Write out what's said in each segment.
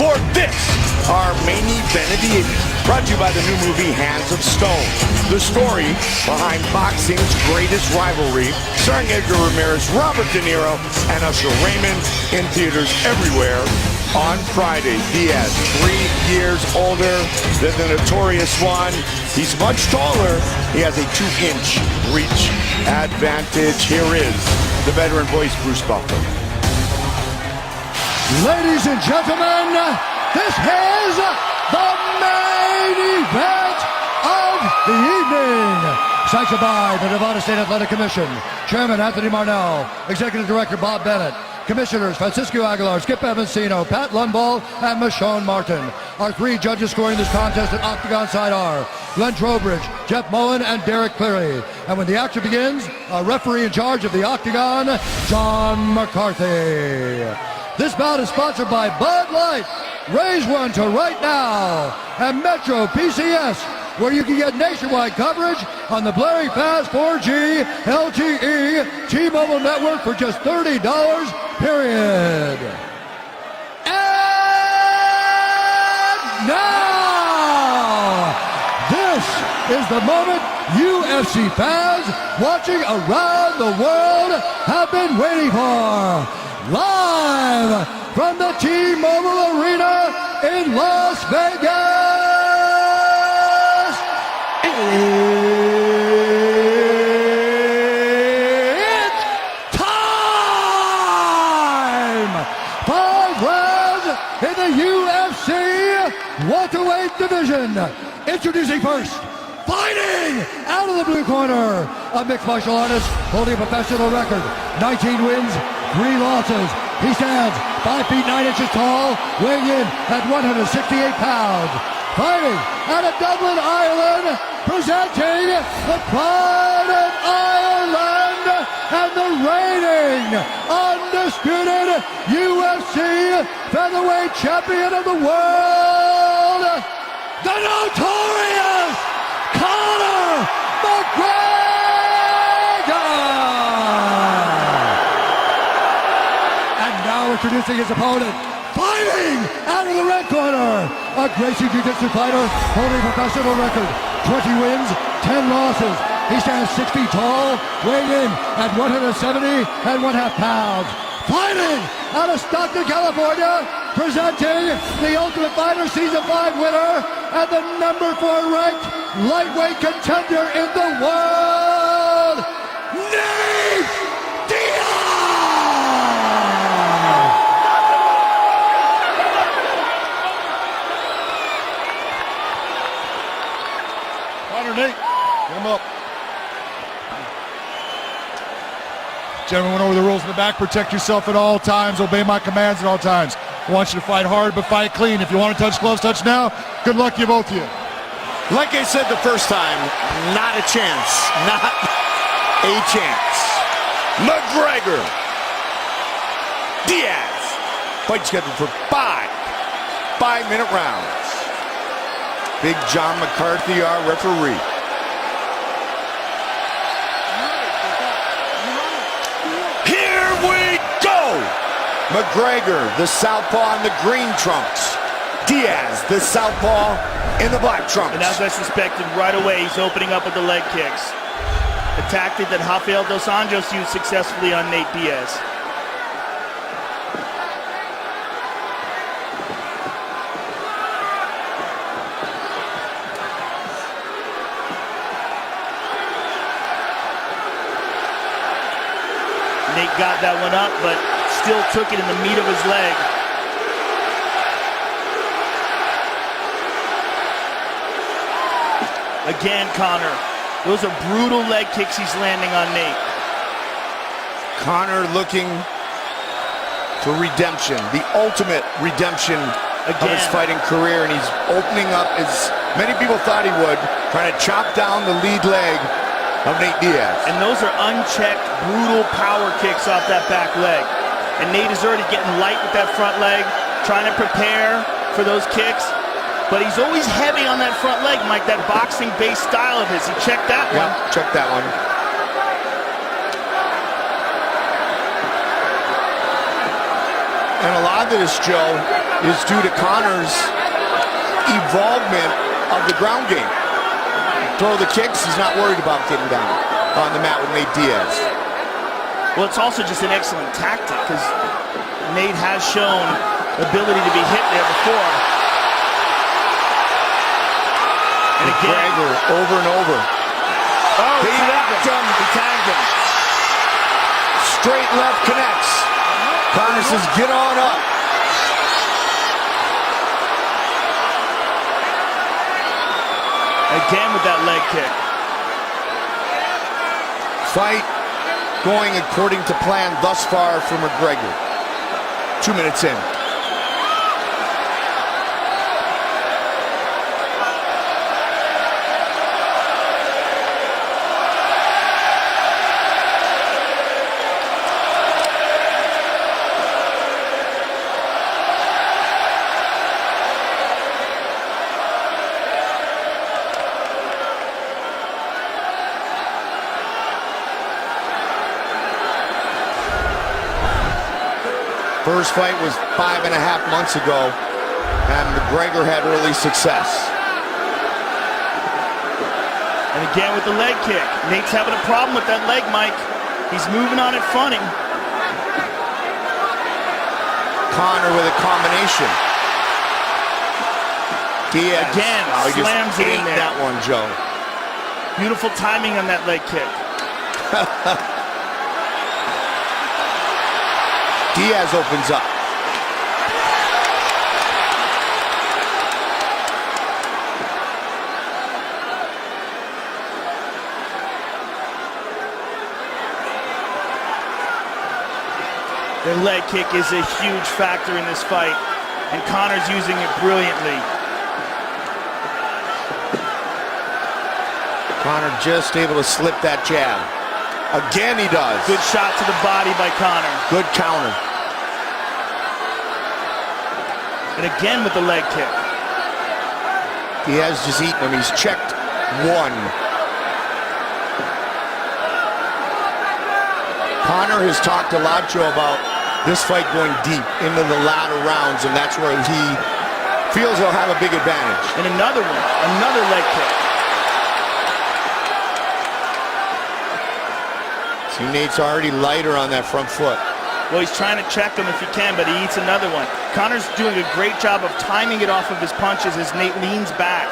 for this, our main event of the evening. Brought to you by the new movie Hands of Stone. The story behind boxing's greatest rivalry, starring Edgar Ramirez, Robert De Niro, and Usher Raymond, in theaters everywhere on Friday. Diaz, 3 years older than the notorious one. He's much taller. He has a 2-inch reach advantage. Here is the veteran voice, Bruce Buffer. Ladies and gentlemen, this is the main event of the evening. Sanctioned by the Nevada State Athletic Commission. Chairman Anthony Marnell, Executive Director Bob Bennett, Commissioners Francisco Aguilar, Skip Evansino, Pat Lundvall, and Michonne Martin. Our 3 judges scoring this contest at Octagon side are Glenn Trowbridge, Jeff Mullen, and Derek Cleary. And when the action begins, our referee in charge of the Octagon, John McCarthy. This bout is sponsored by Bud Light, Raise One to Right Now, and Metro PCS, where you can get nationwide coverage on the Blaring Fast 4G LTE T-Mobile network for just $30, period. And now, this is the moment UFC fans watching around the world have been waiting for. Live from the T-Mobile Arena in Las Vegas, it's time! 5 rounds in the UFC welterweight division. Introducing first, fighting out of the blue corner, a mixed martial artist holding a professional record, 19 wins, 3 losses. He stands 5 feet 9 inches tall, weighing in at 168 pounds. Fighting out of Dublin, Ireland, presenting the Pride of Ireland and the reigning, undisputed UFC featherweight champion of the world, the notorious Conor McGregor! Introducing his opponent, fighting out of the red corner, a Gracie Jiu-Jitsu fighter holding a professional record, 20 wins, 10 losses. He stands 6 feet tall, weighing in at 170 and 1/2 pounds. Fighting out of Stockton, California, presenting the Ultimate Fighter Season 5 winner and the number 4 ranked lightweight contender in the world, Diaz! Nate, get him up. Gentlemen went over the rules in the back. Protect yourself at all times. Obey my commands at all times. I want you to fight hard, but fight clean. If you want to touch gloves, touch now. Good luck to you, both of you. Like I said the first time, not a chance. Not a chance. McGregor. Diaz. Fight scheduled for 5 5-minute rounds. Big John McCarthy, our referee. Here we go! McGregor, the southpaw in the green trunks. Diaz, the southpaw in the black trunks. And as I suspected, right away he's opening up with the leg kicks. A tactic that Rafael Dos Anjos used successfully on Nate Diaz. Nate got that one up, but still took it in the meat of his leg. Again, Conor. Those are brutal leg kicks he's landing on Nate. Conor looking for redemption, the ultimate redemption of his fighting career, and he's opening up, as many people thought he would, trying to chop down the lead leg of Nate Diaz. And those are unchecked, brutal power kicks off that back leg. And Nate is already getting light with that front leg, trying to prepare for those kicks. But he's always heavy on that front leg, Mike, that boxing-based style of his. He checked that one. Yeah, checked that one. And a lot of this, Joe, is due to Conor's involvement of the ground game. Throw the kicks, he's not worried about getting down on the mat with Nate Diaz. Well, it's also just an excellent tactic because Nate has shown ability to be hit there before. And again, Mcgregor over and over. oh, He tagged him. He tagged him. Straight left connects. Conor says, get on up. Again with that leg kick. Fight going according to plan thus far for McGregor. 2 minutes in. First fight was 5.5 months ago, and McGregor had early success. And again with the leg kick. Nate's having a problem with that leg, Mike. He's moving on it fronting. Conor with a combination. Diaz Again, slams it in there. That one, Joe. Beautiful timing on that leg kick. Diaz opens up. The leg kick is a huge factor in this fight, and Conor's using it brilliantly. Conor just able to slip that jab. Again he does. Good shot to the body by Conor. Good counter. And again with the leg kick. Diaz just eating him. He's checked one. Conor has talked a lot, Joe, about this fight going deep into the latter rounds, and that's where he feels he'll have a big advantage. And another one, another leg kick. See, Nate's already lighter on that front foot. Well, he's trying to check him if he can, but he eats another one. Conor's doing a great job of timing it off of his punches as Nate leans back.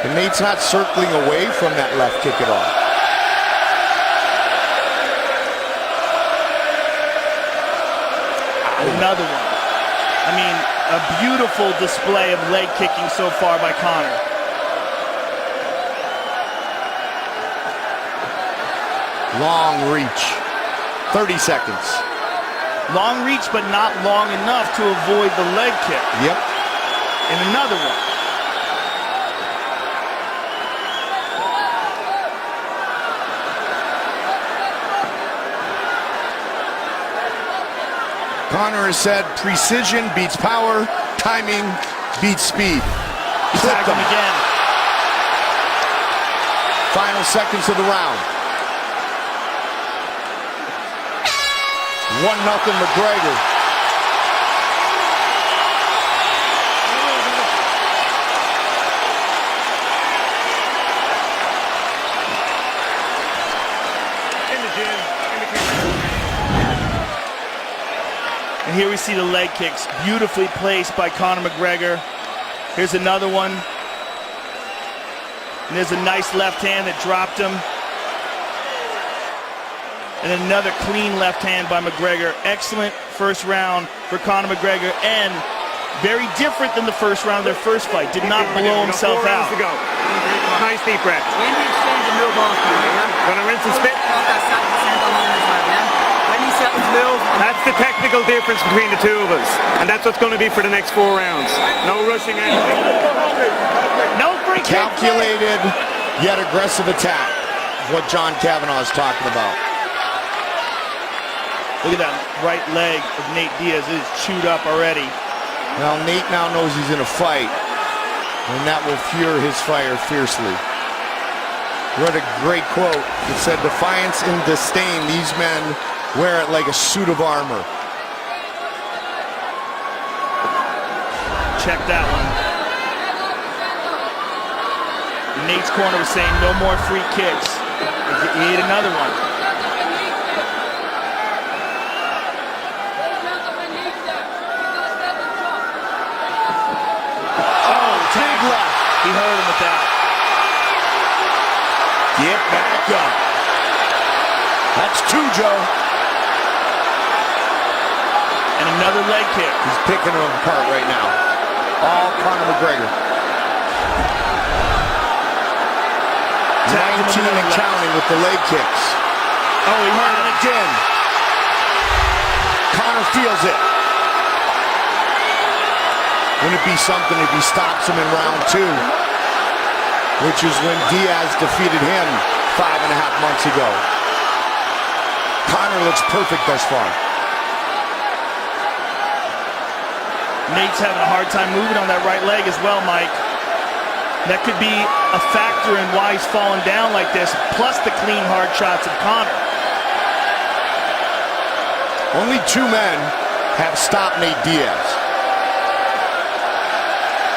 And Nate's not circling away from that left kick at all. Another one. I mean, a beautiful display of leg kicking so far by Conor. Long reach. 30 seconds. Long reach, but not long enough to avoid the leg kick. Yep. And another one. Conor has said precision beats power, timing beats speed. He tagged him again. Final seconds of the round. 1-0 McGregor. And here we see the leg kicks beautifully placed by Conor McGregor. Here's another one. And there's a nice left hand that dropped him. And another clean left hand by McGregor. Excellent first round for Conor McGregor, and very different than the first round of their first fight. Did not blow himself out. To go. Nice deep breath. When you exchange the middle ball, Gonna rinse and spit. That's the technical difference between the two of us, and that's what's going to be for the next 4 rounds. No rushing anything. No free kick. Calculated yet aggressive attack. What John Kavanagh is talking about. Look at that right leg of Nate Diaz. It is chewed up already. Now Nate now knows he's in a fight, and that will fuel his fire fiercely. Read a great quote. It said, "Defiance and disdain, these men wear it like a suit of armor." check that one. Nate's corner was saying no more free kicks. He ate another one. Oh, big left. He hurt him with that. Get back up. That's two, Joe. And another leg kick. He's picking them apart right now. All Conor McGregor. 19 and counting with the leg kicks. Oh, he hurt him again. Conor feels it. Wouldn't it be something if he stops him in round 2? Which is when Diaz defeated him 5.5 months ago. Conor looks perfect thus far. Nate's having a hard time moving on that right leg as well, Mike. That could be a factor in why he's falling down like this, plus the clean, hard shots of Conor. Only 2 men have stopped Nate Diaz.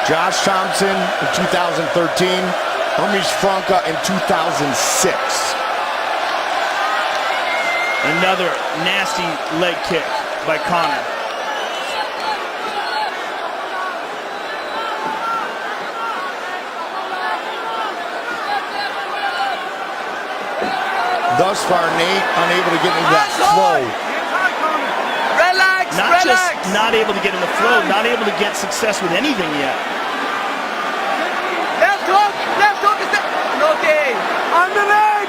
Josh Thompson in 2013, Hermes Franca in 2006. Another nasty leg kick by Conor. Thus far, Nate unable to get into that flow. Relax, Not just not able to get in the flow, not able to get success with anything yet. Left hook, okay. On the leg,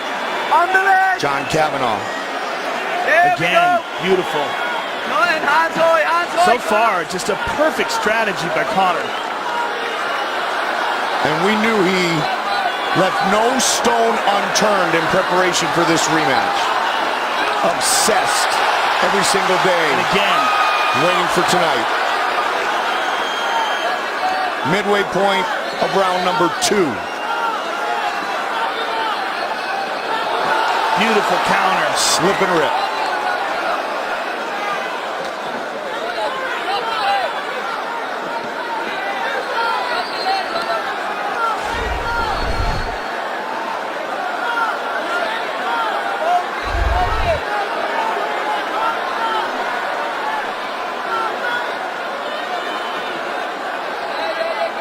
on the leg. John Kavanaugh. There we Again, go. beautiful. No, and hands high, hands high. So far, just a perfect strategy by Conor. And we knew he left no stone unturned in preparation for this rematch. Obsessed every single day. And again, Waiting for tonight. Midway point of round number 2. beautiful counter. Slip and rip.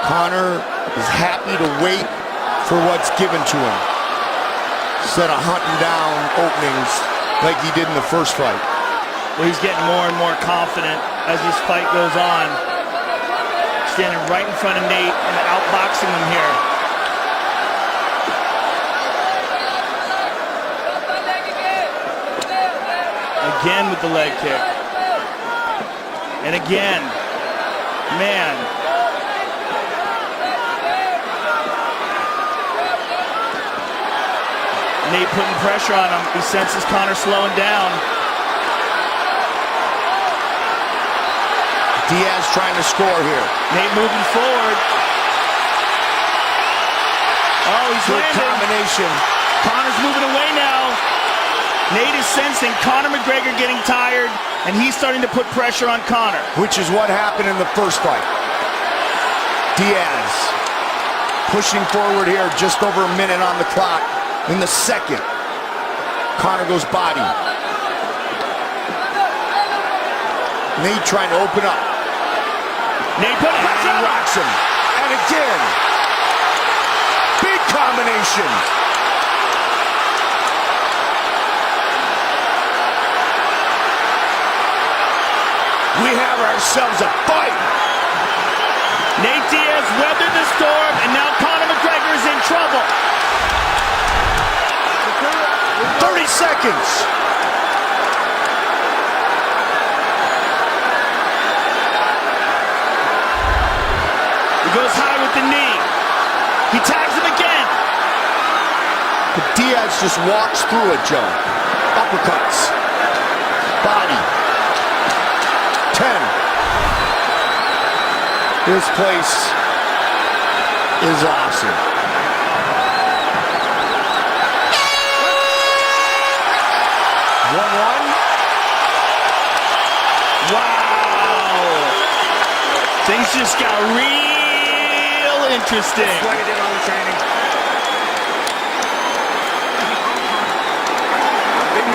Conor is happy to wait for what's given to him, instead of hunting down openings like he did in the first fight. Well, he's getting more and more confident as this fight goes on. Standing right in front of Nate and outboxing him here. Again with the leg kick. And again, man. Nate putting pressure on him. He senses Conor slowing down. Diaz trying to score here. Nate moving forward. Oh, he's Good landing. combination. Conor's moving away now. Nate is sensing Conor McGregor getting tired, and he's starting to put pressure on Conor. Which is what happened in the first fight. Diaz pushing forward here, just over a minute on the clock. In the second, Conor goes body. Nate trying to open up. Nate putting pressure on him. Rocks him. And again. Big combination. We have ourselves a fight. Nate Diaz weathered the storm, and now Conor McGregor is in trouble. 30 seconds. He goes high with the knee. He tags him again. But Diaz just walks through it, Joe. Uppercuts. Body. 10. This place is awesome. Things just got real interesting. That's what he did all the training.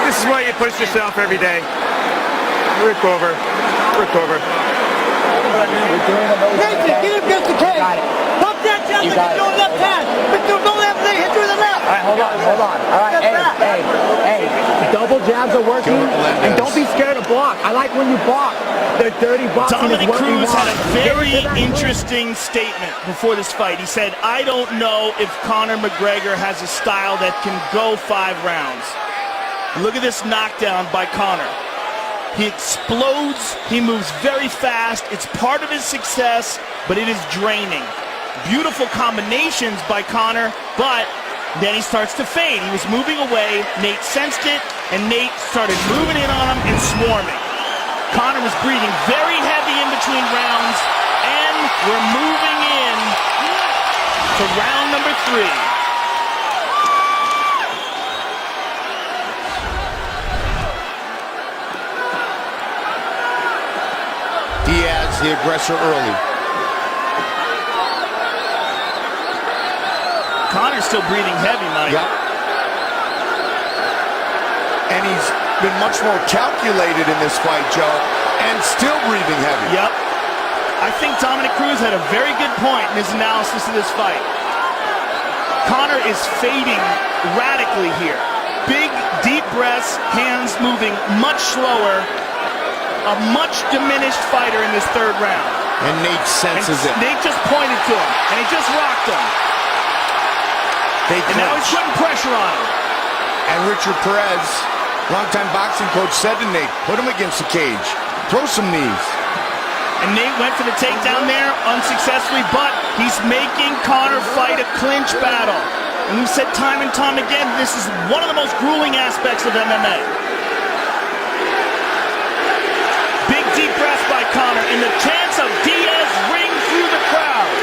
This is why you push yourself every day. Recover. Nathan, get him against the cage. Pump that chest and do left hand. But do no left leg, hit through the left. All right, hold on. All right, hey. Double jabs are working, and don't be scared to block. I like when you block. The dirty boxing Dominic is what we Cruz want. had a very interesting statement before this fight. He said, I don't know if Conor McGregor has a style that can go 5 rounds. Look at this knockdown by Conor. He explodes, he moves very fast. It's part of his success, but it is draining. Beautiful combinations by Conor, but then he starts to fade. He was moving away, Nate sensed it, and Nate started moving in on him and swarming. Conor was breathing very heavy in between rounds, and we're moving in to round number 3. Diaz, the aggressor early. Conor's still breathing heavy, Mike. Yep. And he's been much more calculated in this fight, Joe, and still breathing heavy. Yep. I think Dominic Cruz had a very good point in his analysis of this fight. Conor is fading radically here. Big, deep breaths, hands moving much slower. A much diminished fighter in this 3rd round. And Nate senses it. Nate just pointed to him, and he just rocked him. And now he's putting pressure on him. And Richard Perez, longtime boxing coach, said to Nate, put him against the cage. Throw some knees. And Nate went for the takedown there unsuccessfully, but he's making Conor fight a clinch battle. And we've said time and time again, this is one of the most grueling aspects of MMA. Big deep breath by Conor, and the chants of Diaz ring through the crowd.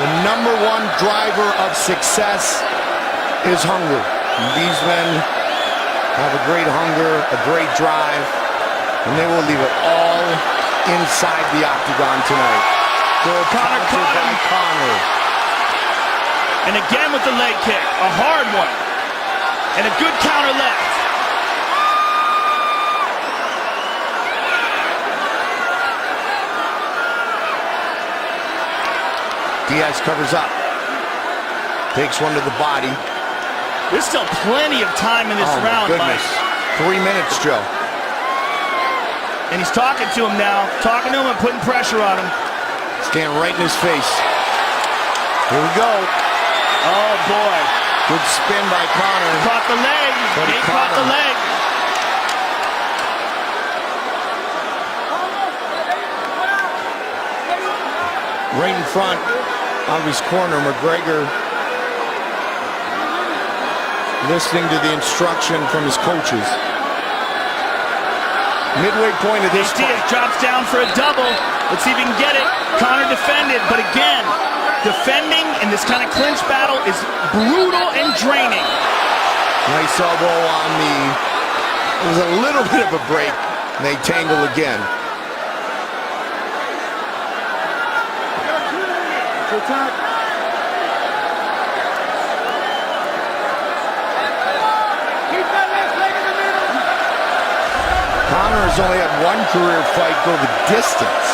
The number 1 driver of success is hunger. And these men have a great hunger, a great drive, and they will leave it all inside the octagon tonight. Good Conor counter caught by him. Conor. And again with the leg kick, a hard one. And a good counter left. Diaz covers up. Takes one to the body. There's still plenty of time in this Oh, round, my goodness. Mike. 3 minutes, Joe. And he's talking to him now, talking to him and putting pressure on him. Stand right in his face. Here we go. Oh, boy. Good spin by Conor. Caught the leg. But he Nate caught caught the him. leg. Right in front of his corner, McGregor listening to the instruction from his coaches. Midway point of this Diaz fight. drops down for a double. Let's see if he can get it. Conor defended, but again, defending in this kind of clinch battle is brutal and draining. Nice elbow on the... It was a little bit of a break, and they tangle again. Conor has only had 1 career fight go the distance.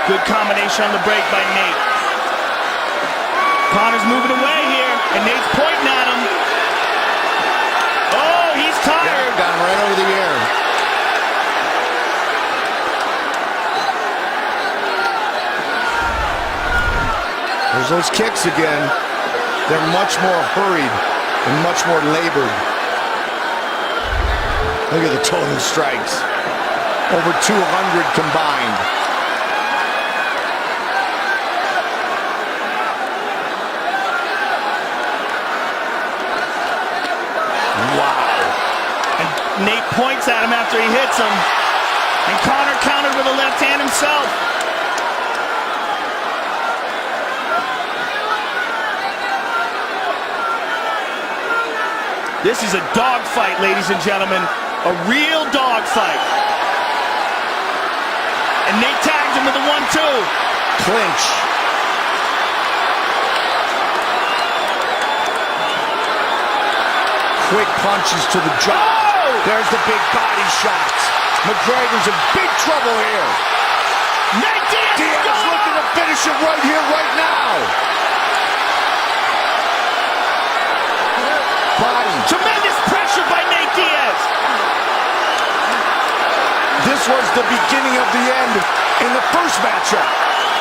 Good combination on the break by Nate. Conor's moving away here, and Nate's pointing at him. Oh, he's tired. Yeah, got him right over the ear. There's those kicks again. They're much more hurried and much more labored. Look at the total strikes. Over 200 combined. Nate points at him after he hits him. And Conor countered with a left hand himself. This is a dogfight, ladies and gentlemen. A real dogfight. And Nate tags him with a 1-2. Clinch. Quick punches to the jaw. Oh! There's the big body shots. McGregor's in big trouble here. Nate Diaz! Diaz looking to finish it right here, right now. Body. Tremendous pressure by Nate Diaz. This was the beginning of the end in the first matchup.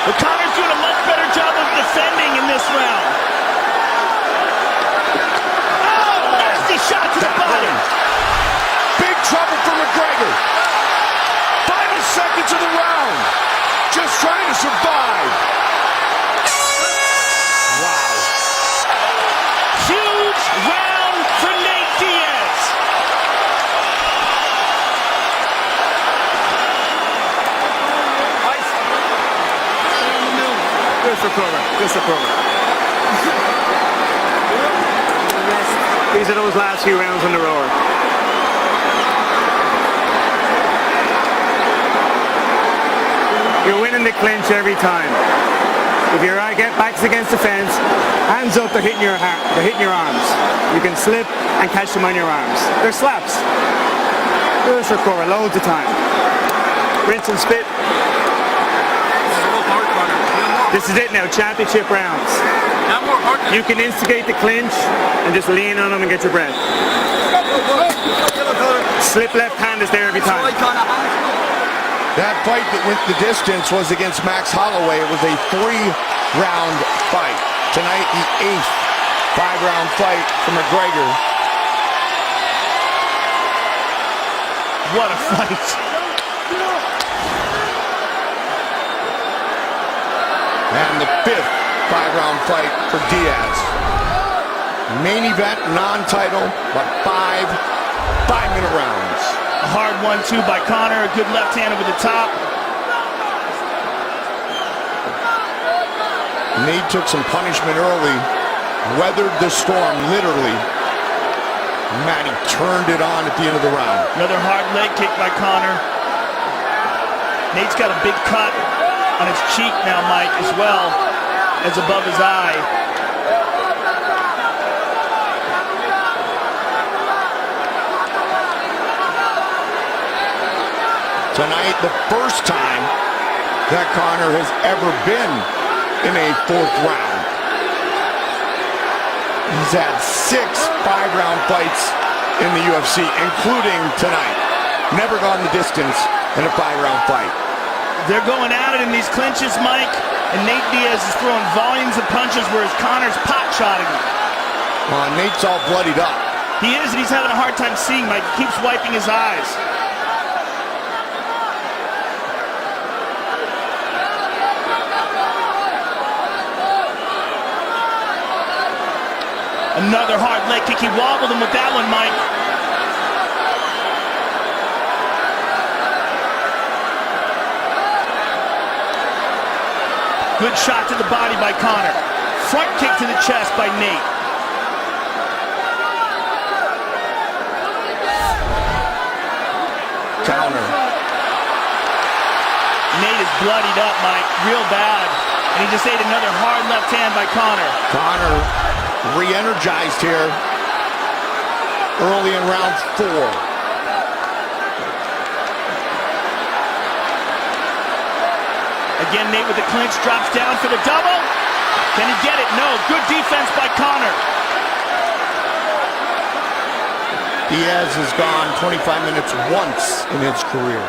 But Conor's doing a much better job of defending in this round. Oh, nasty shot to the body. Big trouble for McGregor. Final seconds of the round. Just trying to survive. Wow. Huge round for Nate Diaz. Just a program. These are those last few rounds on the road. You're winning the clinch every time. If your back's against the fence, hands up, they're hitting your arms. You can slip and catch them on your arms. They're slaps. Just recover loads of time. Rinse and spit. This is it now, championship rounds. You can instigate the clinch and just lean on them and get your breath. Slip left hand is there every time. That fight that went the distance was against Max Holloway. It was a 3-round fight. Tonight, the 8th 5-round fight for McGregor. What a fight. And the 5th 5-round fight for Diaz. Main event, non-title, but 5-minute rounds. A hard 1-2 by Conor. A good left hand over the top. Nate took some punishment early. Weathered the storm, literally. Man, he turned it on at the end of the round. Another hard leg kick by Conor. Nate's got a big cut on his cheek now, Mike, as well as above his eye. Tonight, the first time that Conor has ever been in a 4th round. He's had 6 5-round fights in the UFC, including tonight. Never gone the distance in a 5-round fight. They're going at it in these clinches, Mike, and Nate Diaz is throwing volumes of punches, whereas Conor's pot-shotting him. Nate's all bloodied up. He is, and he's having a hard time seeing, Mike. He keeps wiping his eyes. Another hard leg kick. He wobbled him with that one, Mike. Good shot to the body by Conor. Front kick to the chest by Nate. Counter. Nate is bloodied up, Mike, real bad. And he just ate another hard left hand by Conor. Conor re-energized here early in round 4. Again, Nate with the clinch, drops down for the double. Can he get it? No. Good defense by Conor. Diaz has gone 25 minutes once in his career.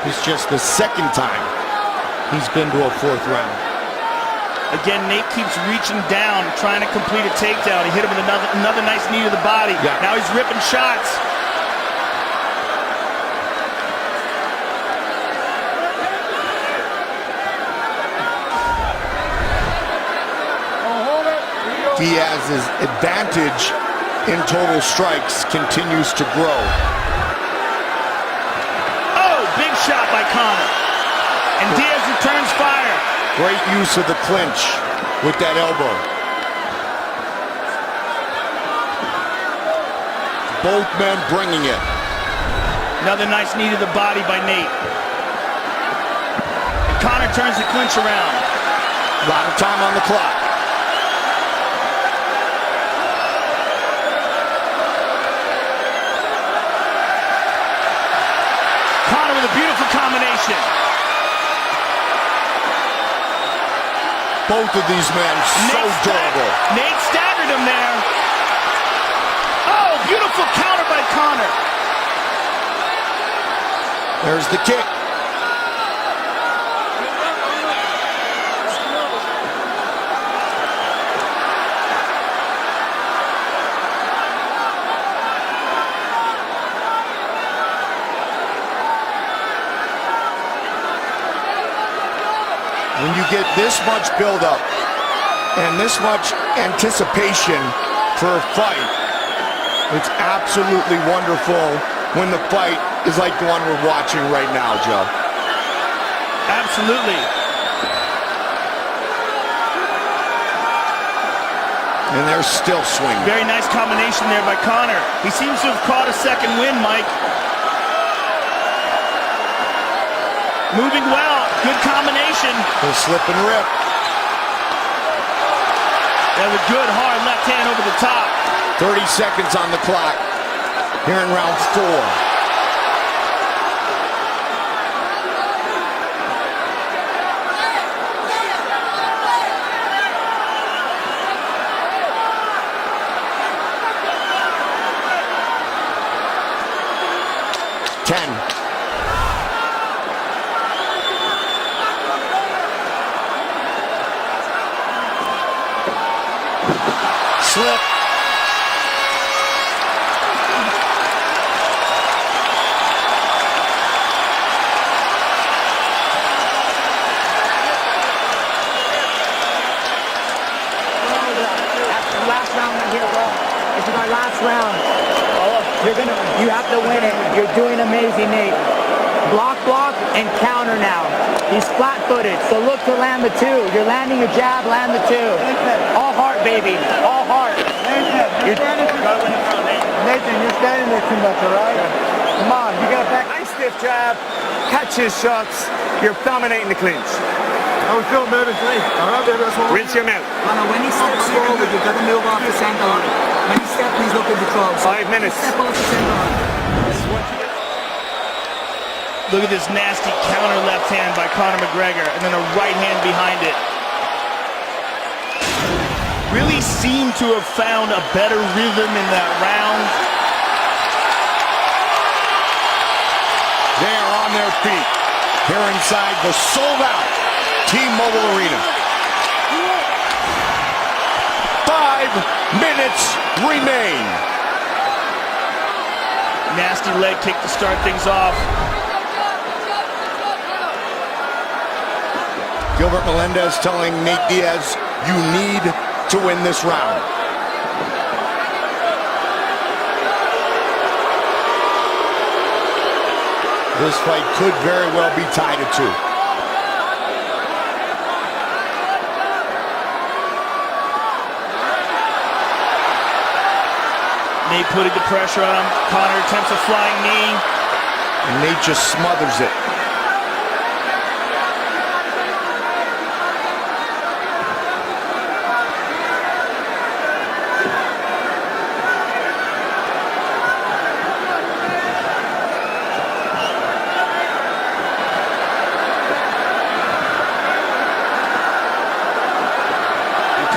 It's just the 2nd time he's been to a 4th round. Again, Nate keeps reaching down, trying to complete a takedown. He hit him with another nice knee to the body. Yeah. Now he's ripping shots. Diaz's advantage in total strikes continues to grow. Oh, big shot by Conor. And Diaz returns fire. Great use of the clinch with that elbow. Both men bringing it. Another nice knee to the body by Nate. Conor turns the clinch around. A lot of time on the clock. Conor with a beautiful combination. Both of these men so durable. Nate staggered him there. Oh, beautiful counter by Conor. There's the kick. When you get this much buildup and this much anticipation for a fight, it's absolutely wonderful when the fight is like the one we're watching right now, Joe. Absolutely. And they're still swinging. Very nice combination there by Conor. He seems to have caught a second win, Mike. Moving well. Good combination. He'll slip and rip. That was a good, hard left hand over the top. 30 seconds on the clock here in round 4. Slip. Last round right here, bro. This is our last round. You have to win it. You're doing amazing, Nate. Block, and counter now. He's flat-footed, so look to land the 2. You're landing your jab, land the 2. All heart, baby. All heart. Nathan, you're standing there too much, all right? Come on, you got back. Nice stiff jab. Catch his shots. You're dominating the clinch. How we feeling, baby? All right, baby, that's what Rinse your mouth. When he steps forward, you've got to move off the center line. When he steps, he's looking to throw. 5 minutes. Step off the center line. Look at this nasty counter left hand by Conor McGregor, and then a right hand behind it. Really seemed to have found a better rhythm in that round. They are on their feet here inside the sold-out T-Mobile Arena. 5 minutes remain. Nasty leg kick to start things off. Gilbert Melendez telling Nate Diaz, you need to win this round. This fight could very well be tied at 2. Nate putting the pressure on him. Conor attempts a flying knee. And Nate just smothers it.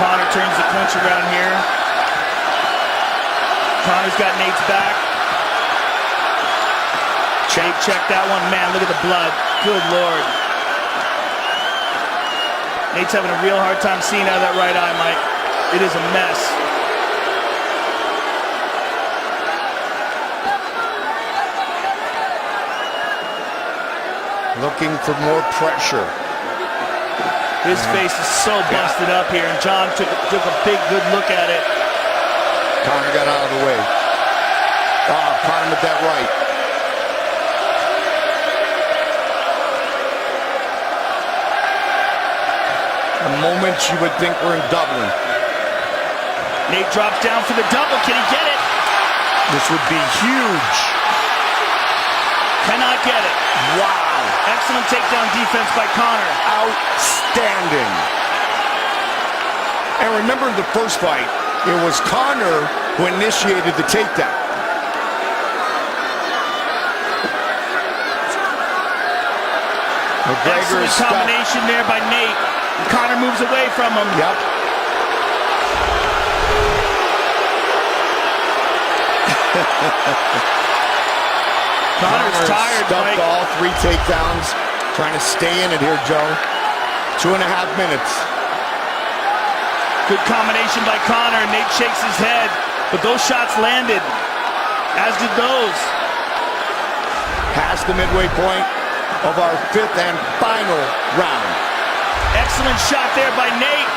Conor turns the clinch around here. Conor's got Nate's back. Check that one. Man, look at the blood. Good Lord. Nate's having a real hard time seeing out of that right eye, Mike. It is a mess. Looking for more pressure. His face is so busted up here, and John took a big, good look at it. Conor got out of the way. Oh, caught him with that right. moment you would think we're in Dublin. Nate drops down for the double. Can he get it? This would be huge. Cannot get it. Wow. Excellent takedown defense by Conor. Outstanding. And remember the first fight, it was Conor who initiated the takedown. McGregor Excellent combination there by Nate. Conor moves away from him. Yep. Conor's tired, stuffed Mike. all 3 takedowns. Trying to stay in it here, Joe. 2.5 minutes. Good combination by Conor. Nate shakes his head, but those shots landed, as did those. Past the midway point of our 5th and final round. Excellent shot there by Nate.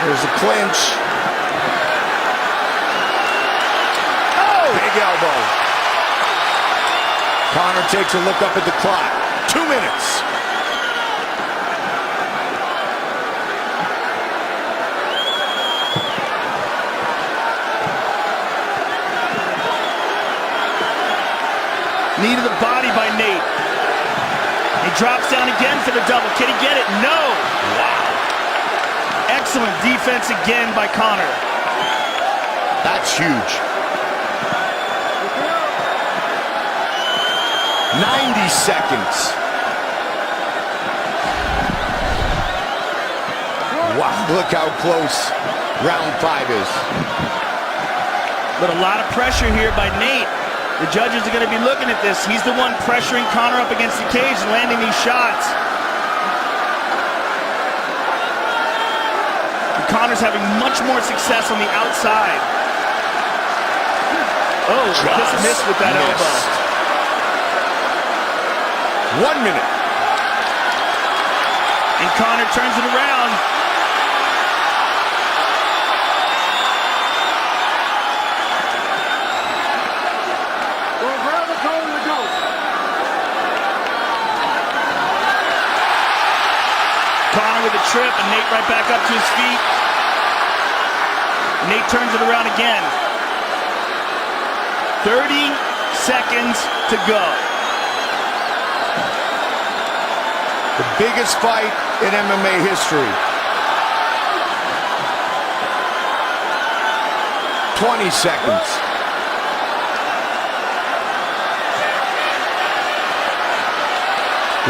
There's a clinch. Oh! Big elbow. Conor takes a look up at the clock. 2 minutes. Knee to the body by Nate. He drops down again for the double. Can he get it? No! Wow. Excellent defense again by Conor. That's huge. 90 seconds. Wow, look how close round 5 is. But a lot of pressure here by Nate. The judges are going to be looking at this. He's the one pressuring Conor up against the cage and landing these shots. And Conor's having much more success on the outside. Oh, just missed with that elbow. 1 minute. And Conor turns it around. Conor with a trip, and Nate right back up to his feet. Nate turns it around again. 30 seconds to go. The biggest fight in MMA history. 20 seconds.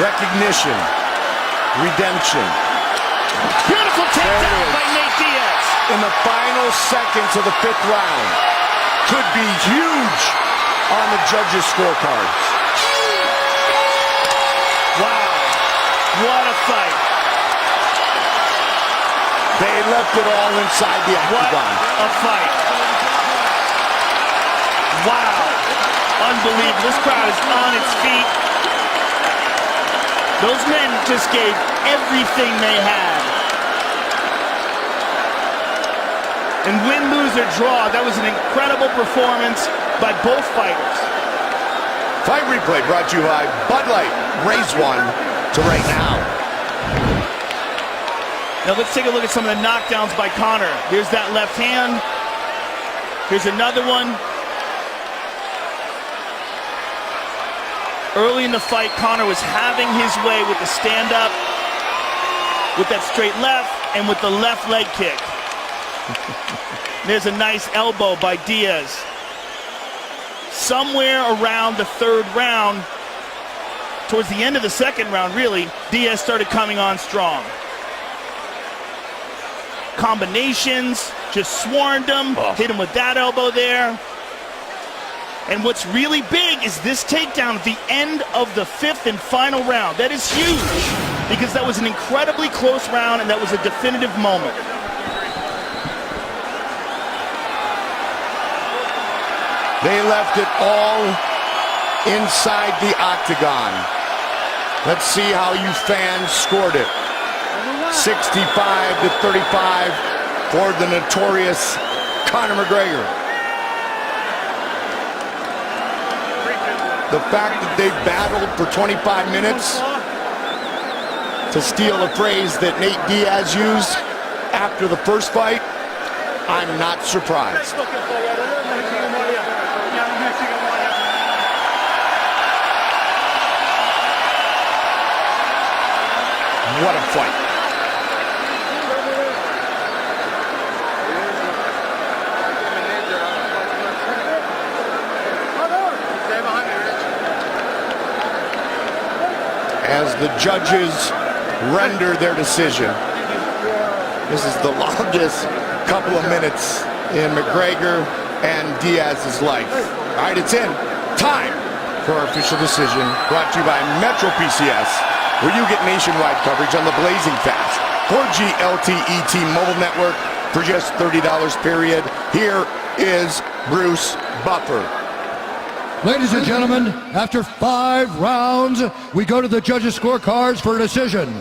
Recognition. Redemption. Beautiful takedown by Nate Diaz. In the final seconds of the 5th round. Could be huge on the judges' scorecards. Wow. What a fight. They left it all inside the What octagon. a fight. Wow. Unbelievable. This crowd is on its feet. Those men just gave everything they had. And win, lose, or draw, that was an incredible performance by both fighters. Fight replay brought to you by Bud Light. Raise one to right now. Now let's take a look at some of the knockdowns by Conor. Here's that left hand. Here's another one. Early in the fight, Conor was having his way with the stand-up, with that straight left, and with the left leg kick. There's a nice elbow by Diaz. Somewhere around the 3rd round, towards the end of the 2nd round, really, Diaz started coming on strong. Combinations, just swarmed him, hit him with that elbow there. And what's really big is this takedown at the end of the 5th and final round. That is huge, because that was an incredibly close round, and that was a definitive moment. They left it all inside the octagon. Let's see how you fans scored it. 65-35 for the notorious Conor McGregor. The fact that they battled for 25 minutes, to steal a phrase that Nate Diaz used after the first fight, I'm not surprised. What a fight. As the judges render their decision, this is the longest couple of minutes in McGregor and Diaz's life. All right, it's in. Time for our official decision, brought to you by Metro PCS, where you get nationwide coverage on the blazing fast 4G LTE T-Mobile network for just $30 period. Here is Bruce Buffer. Ladies and gentlemen, after 5 rounds, we go to the judges' scorecards for a decision.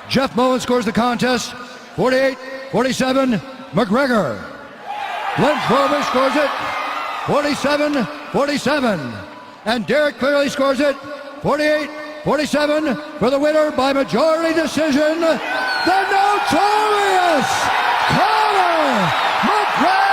Jeff Moen scores the contest, 48-47, McGregor. Glenn Trovish scores it, 47-47. And Derek clearly scores it, 48-47, for the winner by majority decision, the notorious Conor McGregor!